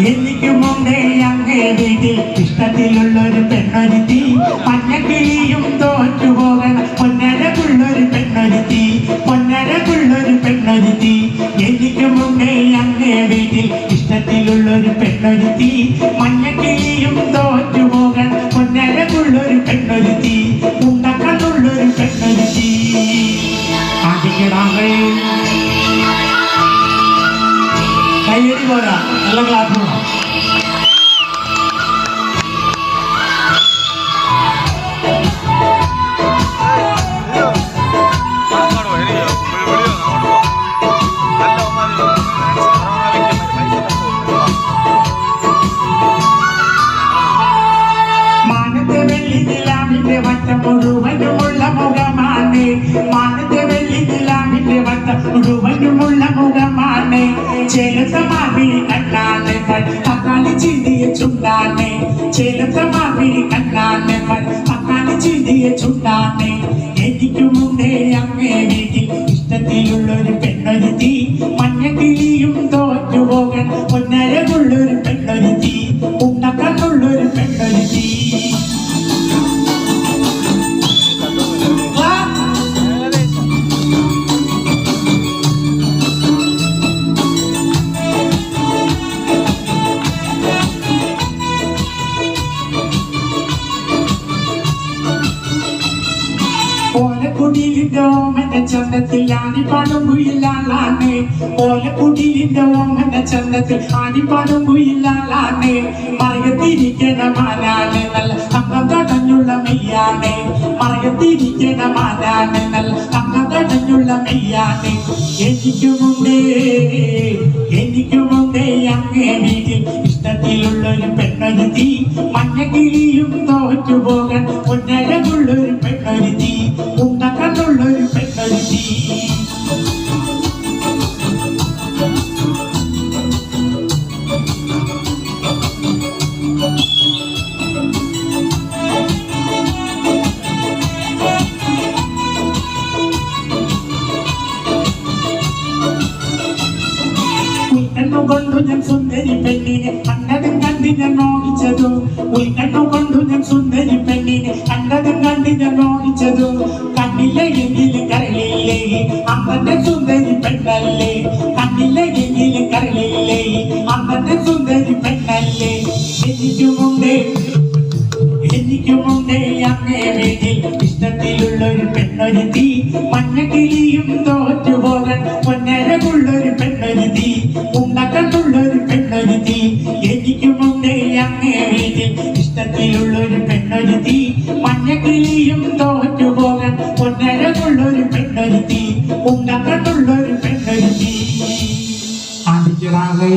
എനിക്കുമുണ്ടേ അങ്ങേ വീട്ടിൽ ഇഷ്ടത്തിലുള്ളൊരു പെണ്ണൊരുത്തി, മഞ്ഞക്കിളിയും തോറ്റുപോകണ പൊന്നരകുള്ളൊരു പെണ്ണൊരുത്തി, പൊന്നരകുള്ളൊരു പെണ്ണൊരുത്തി. എനിക്കുമുണ്ടേ അങ്ങേ വീട്ടിൽ ഇഷ്ടത്തിലുള്ളൊരു പെണ്ണൊരുത്തി, മഞ്ഞക്കിളിയും തോറ്റുപോകണ പൊന്നരകുള്ളൊരു പെണ്ണൊരുത്തി, ഉണ്ടക്കണ്ണുള്ളൊരു പെണ്ണൊരുത്തി. ആദ്യക്കിടാങ്ങൾ കയ്യടി പോരാ, നല്ല ക്ലാസ് പോരാ. മാനത്തെ വെള്ളി നിലാവിന്റെ വട്ടം മുഴുവനുമുള്ള മുഖമാണ്, മാനത്തെ വെള്ളി നിലാവിന്റെ വട്ടം മുഴുവനുമുള്ള മുഖമാണ്. ചേലത്തമാവി കണ്ണാണ് തക്കാളി ചിന്തിയ ചുണ്ടാണ്, ചേലത്തമാവി കണ്ണാണ് തക്കാളി ചിന്തിയ ചുണ്ടാണ്. എനിക്കുമുണ്ടേ അങ്ങേ വീട്ടിൽ ഇഷ്ടത്തിലുള്ളൊരു പെണ്ണൊരുത്തി, മഞ്ഞക്കിളിയും തോറ്റുപോകൻ പൊന്നരകുള്ളൊരു പെണ്ണൊരുത്തി, ഉണ്ടക്കണ്ണുള്ളൊരു പെണ്ണൊരുത്തി. ഓലക്കുടിലിന്റെ ഓമന ചന്തത്തിൽ ആണിപ്പാടും കുയിലാളാണ്, ഓലക്കുടിലിന്റെ ഓമന ചന്തത്തിൽ ആണിപ്പാടും കുയിലാളാണ്. മറയത്തിരിക്കണ മാനാണ് നല്ല തങ്കം തടഞ്ഞുള്ള മെയ്യാണ്, മറയത്തിരിക്കണ മാനാണ് നല്ല തങ്കം തടഞ്ഞുള്ള മെയ്യാണ്. എനിക്കുമുണ്ടേ എനിക്കുമുണ്ടേ അങ്ങേ വീട്ടിൽ ഇഷ്ടത്തിലുള്ളൊരു പെണ്ണൊരുത്തി, മഞ്ഞക്കിളിയും തോറ്റുപോകാൻ പൊന്നരകുള്ളൊരു പെണ്ണൊരുത്തി, ഉണ്ടക്കണ്ണുള്ളൊരു പെണ്ണൊരുത്തി. ഉൾക്കണ്ണുകൊണ്ടു ഞാൻ സുന്ദരി പെണ്ണിനെ കണ്ടതും കണ്ടി ഞാൻ മോഹിച്ചതു, ഉൾക്കണ്ണുകൊണ്ടു ഞാൻ സുന്ദരി പെണ്ണിനെ കണ്ടതും കണ്ടി ഞാൻ മോഹിച്ചതു. കണ്ണില്ല എങ്കിലും കരളില്ലേ അമ്മന്റെ സുന്ദരി പെണ്ണല്ലേ, കണ്ണില്ല എങ്കിലും കരളില്ലേ അമ്മന്റെ സുന്ദരി പെണ്ണല്ലേ. എനിക്കുമുണ്ടേ എനിക്കുമുണ്ടേ അങ്ങേ വീട്ടിൽ ഇഷ്ടത്തിലുള്ളൊരു പെണ്ണൊരുത്തി, മഞ്ഞക്കിളിയും തോറ്റുപോകാൻ പൊന്നരകുള്ളൊരു പെണ്ണൊരുത്തി, ഉണ്ടക്കണ്ണുള്ളൊരു പെണ്ണൊരുത്തി. എനിക്കുമുണ്ടേ അങ്ങേ വീട്ടിൽ ഇഷ്ടത്തിലുള്ളൊരു പെണ്ണൊരുത്തി, മഞ്ഞക്കിളിയും തോറ്റുപോകാൻ പൊന്നരകുള്ളൊരു പെണ്ണൊരുത്തി, ഉണ്ടക്കണ്ണുള്ളൊരു പെണ്ണൊരുത്തി. ആദിത്യനാളെ